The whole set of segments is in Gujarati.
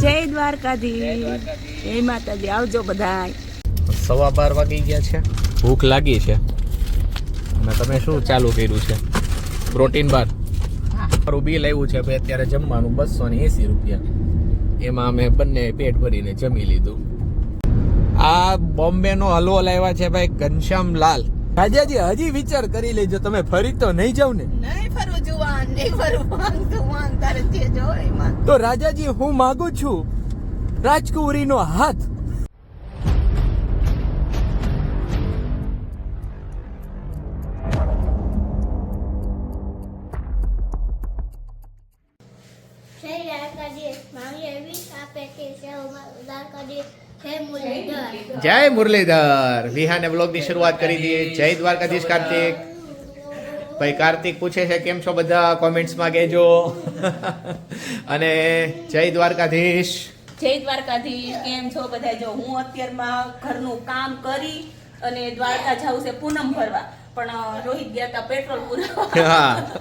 જય દ્વારકાધીશ, જય માતાજી. આવજો બધાય. 12:15 વાગી ગયા છે, ભૂખ લાગી છે અને તમે શું ચાલુ કર્યું છે? પ્રોટીન બાર. મારું બિલ આવ્યું છે ભાઈ અત્યારે જમવાનું 280 રૂપિયા. એમાં અમે બંને પેટ ભરીને જમી લીધું. આ બોમ્બે નો હલવો લાવ્યા છે ભાઈ ઘનશ્યામ લાલ. રાજાજી હજી વિચાર કરી લેજો, તમે ફરી તો નહીં જાવ ને? નહીં ફરું જુવાન, નહીં ફરું તું તારે જે જોય એમાં. તો રાજાજી હું માંગુ છું રાજકુંવરીનો હાથ. જય મુરલીધર. વિહાને બ્લોગ ની શરૂઆત કરી દઈએ. જય દ્વારકાધીશ કાર્તિક. ભાઈ કાર્તિક પૂછે છે કેમ છો બધા, કોમેન્ટ્સ માં કહેજો. અને જય દ્વારકાધીશ. જય દ્વારકાધીશ. કેમ છો બધા? જો હું અત્યારમાં ઘરનું કામ કરી અને દ્વારકા જાઉં છે પૂનમ ભરવા, પણ રોહિત ગયા હતા પેટ્રોલ પુરાવા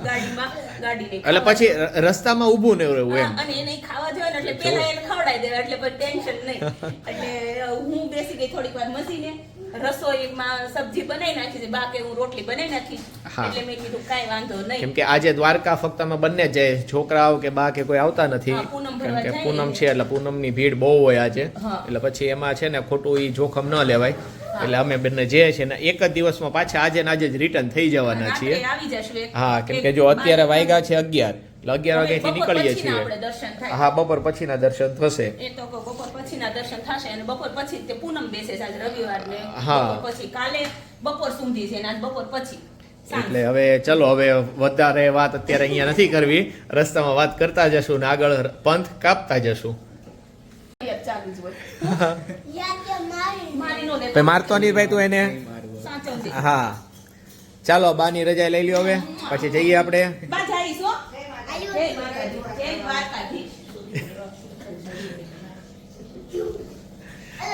ગાડીમાં. ગાડી એટલે પછી રસ્તામાં ઊભું ન રહેવું એમ. અને એને ખાવા જોઈએ ને એટલે પેલા એને ખવડાવી દેવા, એટલે પછી ટેન્શન નહીં. એટલે હું બેસી ગઈ થોડીક વાર મસીને, રસોઈમાં સબ્જી બનાવી નાખી છે, બાકી હું રોટલી બનાવી નાખી. એટલે મેં કીધું કાંઈ વાંધો નહીં, કેમ કે આજે દ્વારકા ફક્ત અમે બંને જ જાય, છોકરાઓ કે બા કે કોઈ આવતા નથી. કેમ કે પૂનમ છે એટલે પૂનમની ભીડ બહુ હોય આજે. એટલે પછી એમાં છે ને ખોટું ઈ જોખમ ન લેવાય. એટલે અમે બંને જે છે ને એક જ દિવસમાં પાછા આજે ને આજે જ રિટર્ન થઈ જવાના છીએ. હા, કેમ કે જો અત્યારે વાગ્યા છે 11, એટલે 11 વાગ્યાથી નીકળીએ છીએ. હા, બપોર પછીના દર્શન થશે. એ તો બપોર પછીના દર્શન થશે અને બપોર પછી તે પૂનમ બેસે છે આજ રવિવાર ને. હા, પછી કાલે બપોર સુધી છે ને આજ બપોર પછી. એટલે હવે ચલો, હવે વધારે વાત અત્યારે અહીંયા નથી કરવી, રસ્તામાં વાત કરતા જશું ને આગળ પંથ કાપતા જશું. મારતો નહીં ભાઈ તું એને. હા ચાલો, બાની રજા લઈ લ્યો હવે, પછી જઈએ આપણે.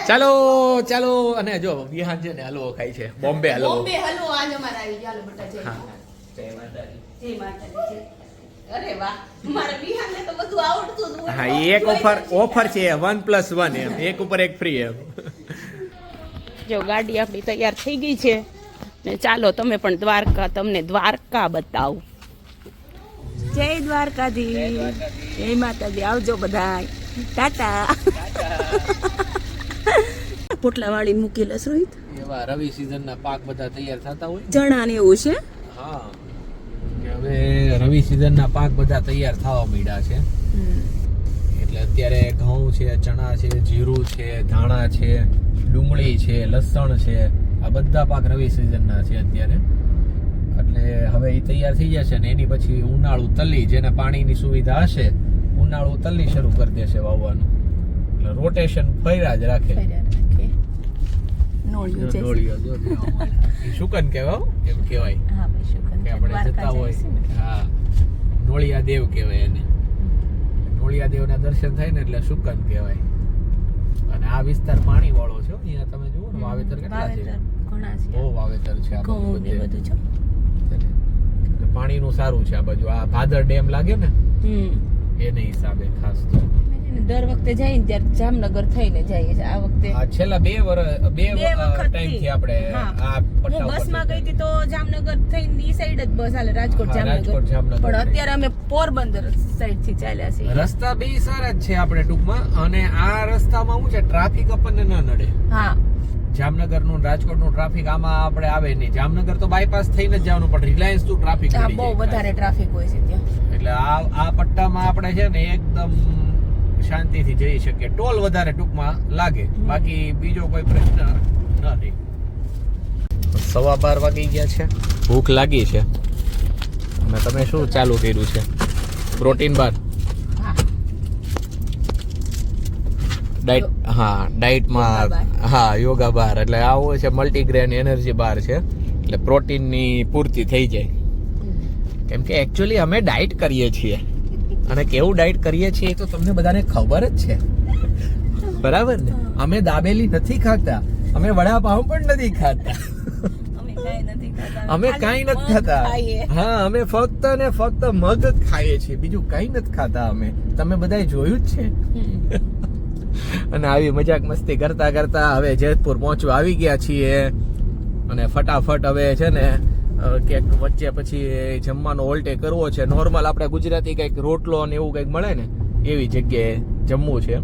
ચાલો ચાલો. અને જો વિહાન છે ને હલવો ખાય છે, બોમ્બે હલવો. બોમ્બે હલવો આજ અમાર આવી ગયો. હાલો બેટા, જય માતાજી. જય માતાજી. અરે વાહ, મારા વિહાનને તો બધું આવડતું જ હોય. હા, એક ઓફર છે 1+1 એમ, એક ઉપર એક ફ્રી એમ. જો ગાડી આપણી તૈયાર થઈ ગઈ છે ને ચાલો તમે પણ દ્વારકા, તમને દ્વારકા બતાવું. જય દ્વારકાધીશ, જય માતાજી. આવજો બધાય. ટાટા. પોટલા વાળી મૂકી લસ રોહિત. એવા રવિ સીઝન ના પાક બધા તૈયાર થતા હોય. ચણા ને એવું છે. હા, હવે રવિ સીઝન ના પાક બધા તૈયાર થવા માંડ્યા છે. એટલે અત્યારે ઘઉં છે, ચણા છે, જીરું છે, ધાણા છે, ડુંગળી છે, લસણ છે, આ બધા પાક રવિ સીઝન ના છે અત્યારે. એટલે હવે એ તૈયાર થઈ જશે ને એની પછી ઉનાળુ તલી, જેને પાણીની સુવિધા હશે, ઉનાળુ તલી શરૂ કરી દેશે વાવવાનું. એટલે રોટેશન ફર્યા જ રાખે. શુકન કહેવાય, એમ કહેવાય કે આપણે જતા હોય. હા, નોળિયા દેવ કહેવાય એને. નોળિયા દેવના દર્શન થાય ને એટલે શુકન કહેવાય. અને આ વિસ્તાર પાણી વાળો છે. અહીંયા તમે જુઓ ને વાવેતર કેટલા છે, બહુ વાવેતર છે આ બધું. પાણીનું સારું છે આ બાજુ. આ ભાદર ડેમ લાગે ને એને હિસાબે ખાસ તો દર વખતે જાય ને ત્યારે જામનગર થઈને જઈએ છે. આ વખતે છેલ્લા 2 ટાઈમ થી આપણે આ હું બસમાં ગઈ હતી તો જામનગર થઈને ઈ સાઈડ જ બસ હાલે, રાજકોટ જામનગર. પણ અત્યારે અમે પોરબંદર સાઈડ થી ચાલ્યા છીએ. રસ્તા બે સારા જ છે આપણે ટૂંકમાં. અને આ રસ્તામાં શું છે, ટ્રાફિક આપણને ન નડે. હા, જામનગર નું રાજકોટ નું ટ્રાફિક આમાં આપણે આવે નહીં. જામનગર તો બાયપાસ થઈને જ જવાનું, પણ રિલાયન્સ નું ટ્રાફિક બહુ વધારે ટ્રાફિક હોય છે ત્યાં. એટલે આ પટ્ટામાં આપણે છે ને એકદમ શાંતિથી જઈ શકીએ. ટોલ વધારે ટૂંકમાં લાગે, બાકી બીજો કોઈ પ્રશ્ન નથી. 12:15 વાગી ગયા છે, ભૂખ લાગી છે અને તમે શું ચાલુ કર્યું છે? પ્રોટીન બાર. ડાઈટ. હા, ડાઈટમાં. હા, યોગા બાર. એટલે આવો છે મલ્ટીગ્રેન એનર્જી બાર છે, એટલે પ્રોટીનની પૂર્તિ થઈ જાય. કેમ કે એકચ્યુઅલી અમે ડાઈટ કરીએ છીએ અને કેવું ડાઈટ કરીએ છીએ એ તો તમને બધાને ખબર જ છે, બરાબર ને? અમે દાબેલી નથી ખાતા, અમે વડાપાઉં પણ નથી ખાતા, અમે કાંઈ નથી ખાતા. હા, અમે ફક્ત ને ફક્ત મગ જ ખાઈએ છીએ, બીજું કાંઈ નથી ખાતા અમે. તમે બધાએ જોયું જ છે. અને આવી મજાક મસ્તી કરતા કરતા હવે જેતપુર પહોંચવા આવી ગયા છીએ અને ફટાફટ હવે છે ને ક્યાંક વચ્ચે પછી જમવાનો ઓલ્ટે કરવો છે. નોર્મલ આપણે ગુજરાતી કંઈક રોટલો ને એવું કંઈક મળે ને એવી જગ્યાએ જમવું છે.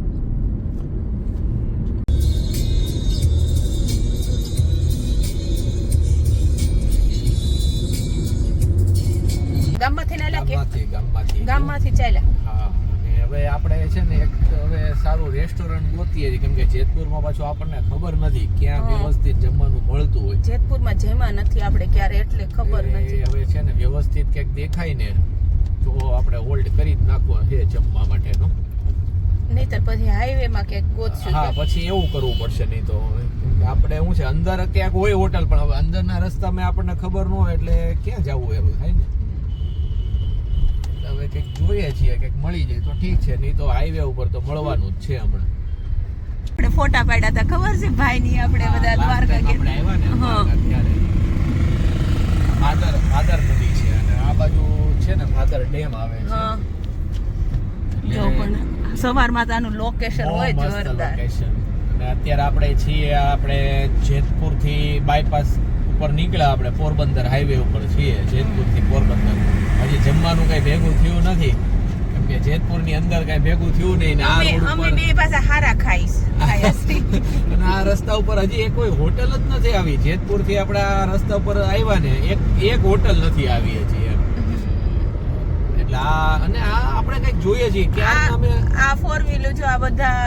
ગામમાંથી ચાલ્યા. હા, અને હવે આપણે છે ને એક હવે સારું રેસ્ટોરન્ટ ગોતીએ છીએ કેમ કે જેતપુરમાં પાછું આપણને ખબર નથી ક્યાં વ્યવસ્થિત જમવાનું મળતું હોય. જેતપુરમાં જમ્યા નથી આપણે ક્યારે એટલે ખબર નથી. હવે છે ને વ્યવસ્થિત ક્યાંક દેખાય ને તો આપણે હોલ્ડ કરી જ નાખવો છે જમવા માટેનો. નહીતર પછી હાઈવે માં ક્યાંક ગોતશું. હા, પછી એવું કરવું પડશે. નહીં તો આપણે શું છે અંદર ક્યાંક હોય હોટલ પણ હવે અંદરના રસ્તામાં આપણને ખબર ન હોય એટલે ક્યાં જવું એવું થાય ને. હવે કંઈક જોઈએ છીએ કંઈક મળી જાય તો ઠીક છે, નહીં તો હાઈવે ઉપર તો મળવાનું જ છે. હમણાં આપણે ફોટા પાડ્યા હતા ખબર છે ભાઈ ની આપણે બધા દ્વારકા કે આપણે આવ્યા ને ત્યારે ભાદર નદી છે અને આ બાજુ છે ને ભાદર ડેમ આવે છે. જો પણ સવારમાં તાનું લોકેશન હોય જોરદાર. અને અત્યારે આપણે છીએ આપણે જેતપુર થી બાયપાસ ઉપર નીકળ્યા, આપણે પોરબંદર હાઈવે ઉપર છીએ. જેતપુર થી પોરબંદર હજી જમવાનું કઈ ભેગું થયું નથી કેમ કે જેતપુર ની અંદર કઈ ભેગું થયું નહીં ને આ રોડ અમે ઉપર બે પાછા હારા ખાયા અને આ રસ્તા ઉપર હજી એક કોઈ હોટલ જ નથી આવી. જેતપુર થી આપણે આ રસ્તા ઉપર આવ્યા ને એક હોટલ નથી આવી હજી એમ. એટલે આ અને આ આપણે કઈક જોઈએ છીએ ક્યાં અમે આ ફોર વ્હીલર જો આ બધા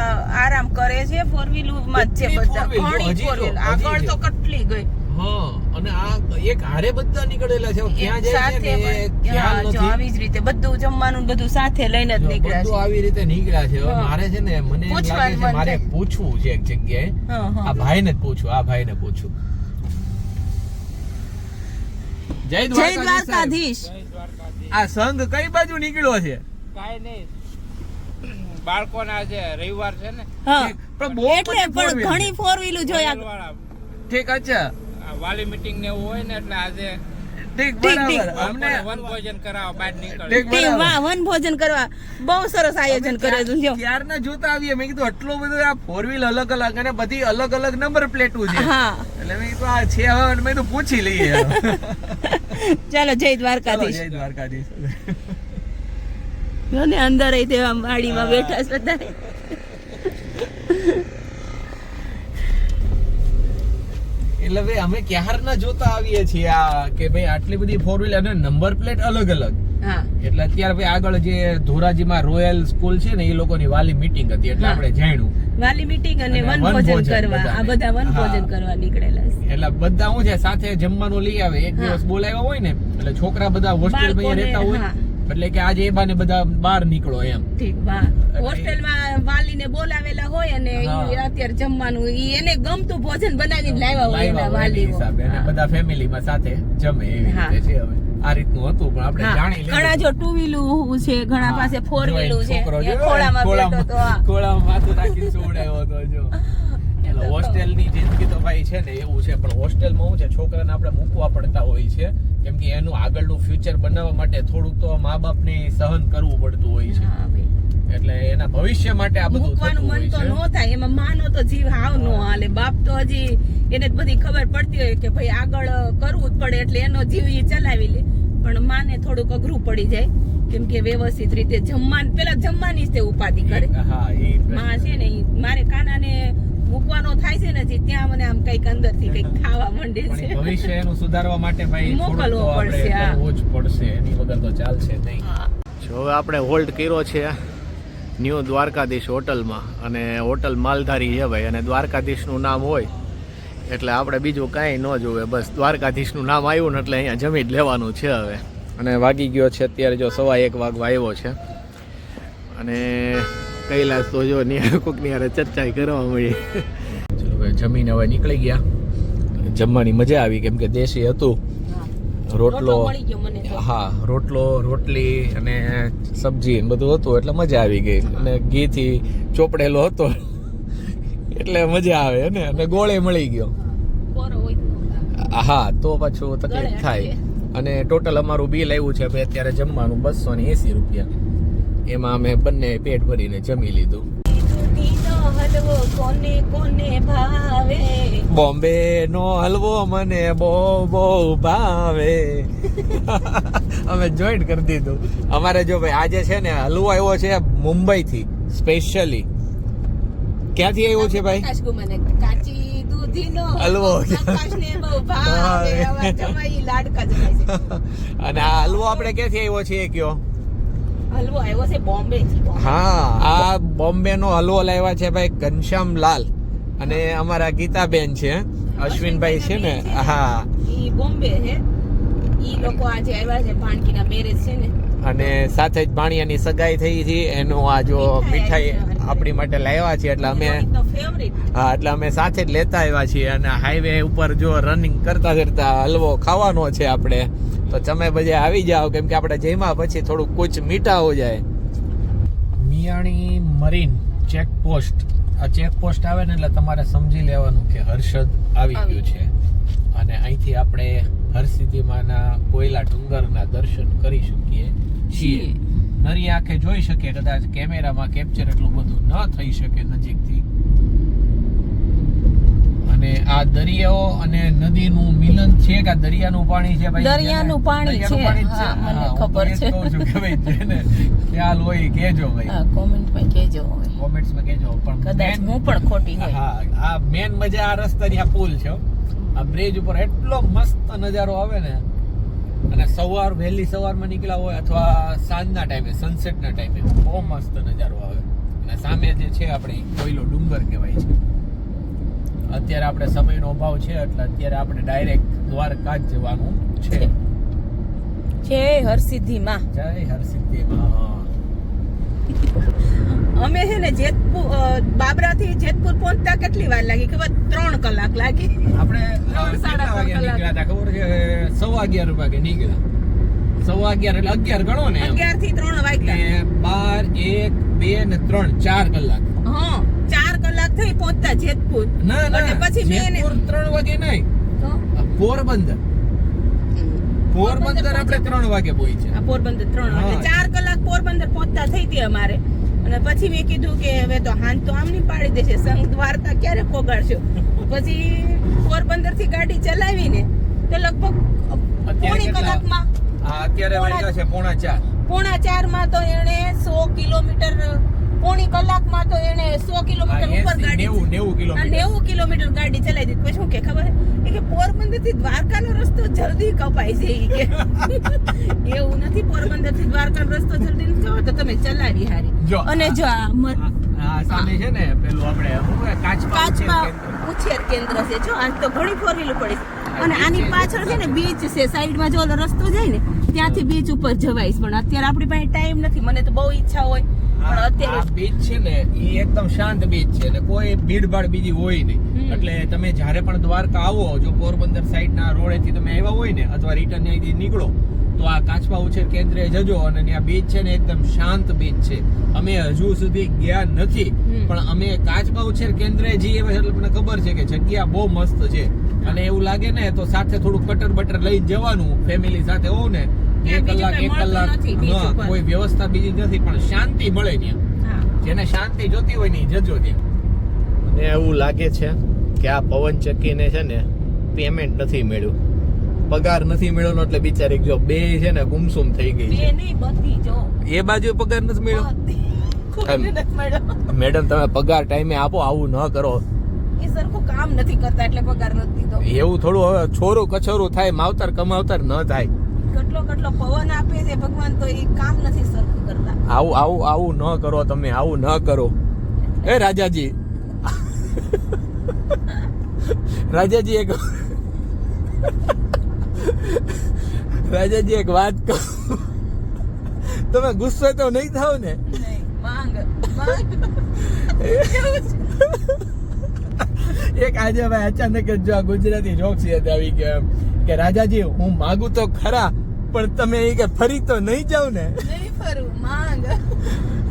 આરામ કરે છે. ફોર વ્હીલર માં જ છે બધા. ઘણી ફોર વ્હીલર આગળ તો કેટલી ગઈ. હા, અને આ એક હારે બધા નીકળેલા છે. ક્યાં જાય છે ને ખ્યાલ નથી. આવી જ રીતે બધું જમવાનું બધું સાથે લઈને જ નીકળ્યા બધું છે. આવી રીતે નીકળ્યા છે. હવે મારે છે ને મને એમ લાગે છે મારે પૂછવું છે એક જગ્યાએ. આ ભાઈને જ પૂછું. જય દ્વારકાધીશ. આ સંઘ કઈ બાજુ નીકળ્યો છે? કાઈ નહીં, બાળકોના જે રવિવાર છે ને પણ બહુ એટલે પણ ઘણી ફોર વ્હીલર જોયા. વાળા ઠીક, અચ્છા, વાલી મીટિંગ ને એવું હોય ને એટલે આજે ઠીક, બરાબર. અમને વનભોજન કરાવવા બહાર નીકળે. ઠીક, બરાબર. વાહ, વનભોજન કરવા બહુ સરસ આયોજન કરેલું છે. ત્યારના જોતા આવીએ મેં કીધું આટલો બધો આ ફોર વ્હીલ અલગ અલગ અને બધી અલગ અલગ નંબર પ્લેટો છે. હા, એટલે મેં કીધું આ છે હવે મેં કીધું પૂછી લઈએ. ચાલો જય ચાલો, દ્વારકાધીશ. જય દ્વારકાધીશ. અને અંદર તે વાડીમાં બેઠા છે બધા. એટલે ભાઈ અમે ક્યારના જોતા આવીએ છીએ આ કે ભાઈ આટલી બધી ફોર વ્હીલર અને નંબર પ્લેટ અલગ અલગ. હા, એટલે અત્યારે ભાઈ આગળ જે ધોરાજીમાં રોયલ સ્કૂલ છે ને એ લોકોની વાલી મીટિંગ હતી એટલે આપણે જાણ્યું વાલી મીટિંગ અને વનભોજન કરવા આ બધા વનભોજન કરવા નીકળેલા છે. એટલે બધા શું છે સાથે જમવાનું લઈ આવે. એક દિવસ બોલાવ્યા હોય ને એટલે છોકરા બધા હોસ્ટેલમાં રહેતા હોય એટલે કે આજે એ બાને બધા બહાર નીકળો એમ. ઠીક, વાહ. હોસ્ટેલમાં વાલીને બોલાવેલા હોય અને ઈ અત્યારે જમવાનું ઈ એને ગમતું ભોજન બનાવીને લાવ્યા હોય એના વાલીઓ હિસાબે અને બધા ફેમિલીમાં સાથે જમે એવી રીતે છે. હવે આ રીતનું હતું પણ આપણે જાણી લીધું. ઘણા જો ટુ વ્હીલું છે, ઘણા પાસે ફોર વ્હીલું છે. એ ખોળામાં બેઠો તો ખોળામાં માથું રાખીને સુવડાવ્યો હતો જો. એટલે હોસ્ટેલની જિંદગી તો ભાઈ છે ને એવું છે પણ હોસ્ટેલમાં શું છે છોકરાને આપણે મૂકવા પડતા હોય છે કેમ કે એનું આગળનું ફ્યુચર બનાવવા માટે થોડુંક તો મા બાપને સહન કરવું પડતું હોય છે. એટલે એના ભવિષ્ય માટે આ બધું મૂકવાનું મન તો નો થાય. એમાં માનો તો જીવ હાવ નો હાલે. બાપ તો હજી એને જ બધી ખબર પડતી હોય કે ભાઈ આગળ કરવું જ પડે એટલે એનો જીવ ઈ ચલાવી લે. પણ માને થોડુંક અઘરું પડી જાય કેમ કે વ્યવસ્થિત રીતે પેલા જમવાની જ તે ઉપાધિ કરે. માં છે ને મારે કાનાને મૂકવાનો થાય છે ને ત્યાં મને આમ કઈક અંદર થી કઈક ખાવા માંડે છે. ભવિષ્ય એનું સુધારવા માટે ભાઈ મોકલવો પડશે. કરવું જ પડશે, એની વગર તો ચાલશે નહીં. જો હવે આપણે હોલ્ડ કર્યો છે ન્યૂ દ્વારકાધીશ હોટલમાં અને હોટલ માલધારી છે ભાઈ અને દ્વારકાધીશનું નામ હોય એટલે આપણે બીજું કાંઈ ન જોવે. બસ દ્વારકાધીશનું નામ આવ્યું ને એટલે અહીંયા જમી જ લેવાનું છે હવે. અને વાગી ગયો છે અત્યારે જો 1:15 વાગવા આવ્યો છે અને કૈલાસ તો જો કોકની હારે ચર્ચા કરવા મળી. ચલો ભાઈ જમીને હવે નીકળી ગયા. જમવાની મજા આવી કેમ કે દેશી હતું. રોટલો, હા, રોટલી અને સબ્જી બધું હતું એટલે મજા આવી ગઈ. અને ઘીથી ચોપડેલો હતો એટલે મજા આવે ને. અને ગોળે મળી ગયો. હા, તો પાછું તકલીફ થાય. અને ટોટલ અમારું બિલ આવ્યું છે ભાઈ અત્યારે જમવાનું 280 રૂપિયા. એમાં અમે બંને પેટ ભરીને જમી લીધું. હલવો કોને કોને ભાવે. બોમ્બે નો હલવો મને બહુ બહુ ભાવે. અમે જોઈન્ટ કરી દીધું. અમારે જો ભાઈ આજે છે ને હલવો આવ્યો છે મુંબઈ થી સ્પેશિયલી. ક્યાંથી આવ્યો છે ભાઈ? મને કાચી દૂધીનો હલવો. આકાશને બહુ ભાવે. આવા જમાઈ લાડકા જમાઈ છે. અને આ હલવો આપણે ક્યાંથી આવ્યો છે એ કયો? હલવો આવ્યો છે બોમ્બે થી. હા, આ બોમ્બે નો હલવો લાવ્યા છે ભાઈ ઘનશ્યામ લાલ અને અમારા ગીતાબેન છે, અશ્વિનભાઈ છે ને. હા, ઈ બોમ્બે છે. ઈ લોકો આજે આવ્યા છે, ભાણકીના મેરેજ છે ને. અને સાથે જ ભાણિયાની સગાઈ થઈ હતી. એનું આ જો મીઠાઈ આપણી માટે લાવ્યા છે એટલે અમે ફેવરિટ. હા, એટલે અમે સાથે જ લેતા આવ્યા છીએ. અને હાઈવે ઉપર જો રનિંગ કરતા કરતા હલવો ખાવાનો છે આપણે. તો તમે બધા આવી જાઓ, કેમ કે આપણે જમ્યા પછી થોડું કુછ મીઠા હો જાય. Miyani marine checkpost. આ ચેકપોસ્ટ આવે ને એટલે તમારે સમજી લેવાનું કે હર્ષદ આવી ગયું છે. અને અહીંથી આપણે હરસિદ્ધિમાના કોયલા ડુંગરના દર્શન કરી શકીએ છીએ. નરી આંખે જોઈ શકીએ, કદાચ કેમેરામાં કેપ્ચર એટલું બધું ન થઈ શકે નજીકથી. અને આ દરિયાઓ અને નદીનું મિલન છે કે દરિયાનું પાણી છે ભાઈ? દરિયાનું પાણી છે. હા, મને ખબર છે. કહું છું કે ભાઈ જેને ખ્યાલ હોય કેજો ભાઈ. હા, કોમેન્ટમાં કહેજો. કોમેન્ટ્સમાં કહેજો. પણ કદાચ હું પણ ખોટી હોય. હા, આ મેન મજા આ રસ્તાની આ પુલ છે. આ બ્રિજ ઉપર એટલો મસ્ત નજારો આવે ને. અને વહેલી સવારમાં નીકળ્યા હોય અથવા સાંજના ટાઈમે, સનસેટના ટાઈમે બહુ મસ્ત નજારો આવે. અને સામે જે છે આપણે કોયલો ડુંગર કહેવાય છે. અત્યારે આપણે સમયનો અભાવ છે એટલે અત્યારે આપણે ડાયરેક્ટ દ્વારકા જ જવાનું છે. જય હરસિદ્ધિમાં. જય હરસિદ્ધિમાં. અમે છે ને જેતપુર, બાબરાથી જેતપુર પહોંચતા કેટલી વાર લાગી ખબર? 3 કલાક લાગી. આપણે 3 સાડા 3 વાગે નીકળ્યા હતા ખબર છે? 11:15 વાગે નીકળ્યા. 11:15 એટલે 11 ગણો ને. 11 થી 3 વાગ્યા. 12, 1, 2 ને 3 4 કલાક. હા, 4 કલાક થઈ પહોંચતા જેતપુર. ના ના, અને પછી જેતપુર 3 વાગે નહીં, પોરબંદર આપણે 3 વાગે પહોંચ્યા. આ પોરબંદર 3 વાગે. 4 કલાક પોરબંદર પહોંચતા થઈ હતી અમારે. અને પછી મેં કીધું કે હવે તો હાન તો આમ નહીં પાડી દેશે, સંઘ દ્વારકા ક્યારે પોગાડશો. પછી પોરબંદર થી ગાડી ચલાવીને તો લગભગ પોણી કલાકમાં, અત્યારે વાગ્યા છે 3:45. 3:45 માં તો એને 100 કિલોમીટર, પોણી કલાકમાં તો એને 100 કિલોમીટર ઉપર ગાડી, 90 કિલોમીટર ગાડી ચલાવી દીધી. પછી શું કે ખબર છે કે પોરબંદર થી દ્વારકાનો રસ્તો જલ્દી કપાય છે. ઈ કે એવું નથી, પોરબંદર થી દ્વારકાનો રસ્તો જલ્દી નથી કપાતો, તમે ચલાવી હારી. અને જો આ સામે છે ને પેલું આપણે કાચબા ઉછેર કેન્દ્ર છે. જો આજ તો ઘણી 4 વ્હીલ પડી. અને આની પાછળ છે ને બીચ છે, સાઈડમાં જો ઓલો રસ્તો જાય ને ત્યાંથી બીચ ઉપર જવાય. પણ અત્યારે આપણી પાસે ટાઈમ નથી. મને તો બહુ ઈચ્છા હોય, પણ અત્યારે બીચ છે ને ઈ એકદમ શાંત બીચ છે અને કોઈ ભીડભાડ બીજી હોય નહીં. એટલે તમે જ્યારે પણ દ્વારકા આવો, જો પોરબંદર સાઈડ ના રોડેથી તમે આવ્યા હોય ને અથવા રિટર્ન અહીંથી નીકળો તો આ કાચબા ઉછેર કેન્દ્રે જજો. અને ત્યાં બીચ છે ને એકદમ શાંત બીચ છે. અમે હજુ સુધી ગયા નથી, પણ અમે કાચબા ઉછેર કેન્દ્રે જઈએ એટલે મને ખબર છે કે જગ્યા બહુ મસ્ત છે. અને એવું લાગે ને તો સાથે થોડું કટર બટર લઈને જવાનું. ફેમિલી સાથે હોવ ને 1 કલાક કોઈ વ્યવસ્થા બીજી નથી, પણ શાંતિ મળે ત્યાં. જેને શાંતિ જોતી હોય ને જજો ત્યાં. અને એવું લાગે છે કે આ પવનચક્કીને છે ને પેમેન્ટ નથી મળ્યું, પગાર નથી મળ્યો. એટલે બિચારી જો બે છે ને ગુમસુમ થઈ ગઈ છે. એ બાજુ પગાર નથી મળ્યો. મેડમ તમે પગાર ટાઈમે આપો, આવું ન કરો. એ સરખું કામ નથી કરતા એટલે પગાર નથી દીધો. એવું થોડું હવે છોરું કછોરું થાય, માવતર કમાવતર ન થાય. કેટલો પવન આપે છે ભગવાન, તો એ કામ નથી સરખું કરતા. આવું ન કરો તમે, આવું ન કરો. એ રાજાજી રાજાજી એક વાત કહું, તમે ગુસ્સો તો નહીં થાવ ને? એક આજે ભાઈ અચાનક જ જો ગુજરાતી જોક્સ યાદ આવી ગયા કે રાજાજી હું માગું તો ખરા, પણ તમે એ કે ફરી તો નહીં જાવ ને? નહીં ફરું, માંગ.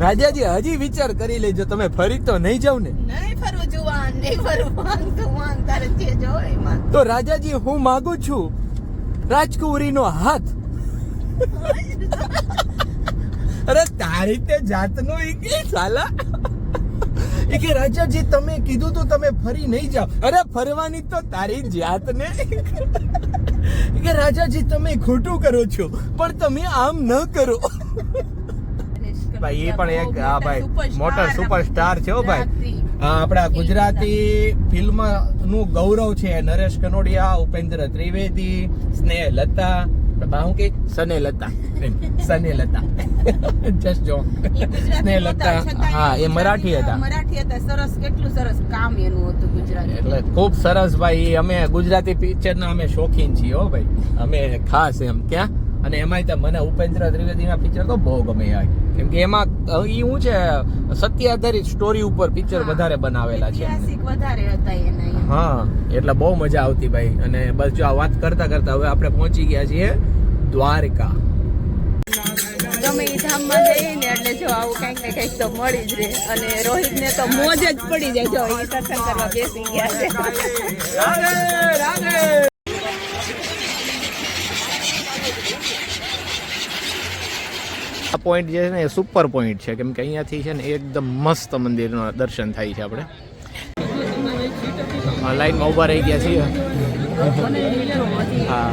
રાજાજી હજી વિચાર કરી લેજો, તમે ફરી તો નહીં જાવ ને? નહીં ફરું જુવાન, નહીં ફરું, માંગ તો માંગ, તારે જે જોય માંગ. તો રાજાજી હું માગું છું રાજકુંવરીનો હાથ. અરે તારી તે જાતનો ઈ કે સાલા એ કે રાજાજી તમે કીધું તું તમે ફરી નહીં જાઓ. અરે ફરવાની તો તારી જાતને. કે રાજાજી તમે ખોટું કરો છો પણ તમે આમ ન કરો. ભાઈ એ પણ એક હા ભાઈ મોટર સુપરસ્ટાર છે હો ભાઈ. આપણા ગુજરાતી ફિલ્મ નું ગૌરવ છે. નરેશ કનોડિયા, ઉપેન્દ્ર ત્રિવેદી, સ્નેહલતા, હું કે સનેલતા જસ્ટ જો સ્નેહલતા. હા એ મરાઠી હતા. સરસ, કેટલું સરસ કામ એનું હતું ગુજરાતી. એટલે ખૂબ સરસ ભાઈ. અમે ગુજરાતી પિક્ચર ના અમે શોખીન છીએ હો ભાઈ. અમે ખાસ એમ ક્યાં અને એમાંય તો મને ઉપેન્દ્ર ત્રિવેદીના પિક્ચર તો બહુ ગમે યાર. કેમ કે એમાં ઈ શું છે સત્ય આધારિત સ્ટોરી ઉપર પિક્ચર વધારે બનાવેલા છે. વધારે હતા એના. હા એટલે બહુ મજા આવતી ભાઈ. અને બસ જો આ વાત કરતા કરતા હવે આપણે પહોંચી ગયા છીએ દ્વારકા. ગમે એ ધામમાં જઈએ ને એટલે જો આવું કંઈક ને કંઈક તો મળી જ રહે. અને રોહિત ને તો મોજ જ પડી જાય. જો એ સત્સંગ કરવા બેસી ગયા છે. આ પોઈન્ટ જે છે ને એ સુપર પોઈન્ટ છે. કેમ કે અહીંયાથી છે ને એકદમ મસ્ત મંદિરનો દર્શન થાય છે. આપણે લાઈનમાં ઊભા રહી ગયા છીએ. હા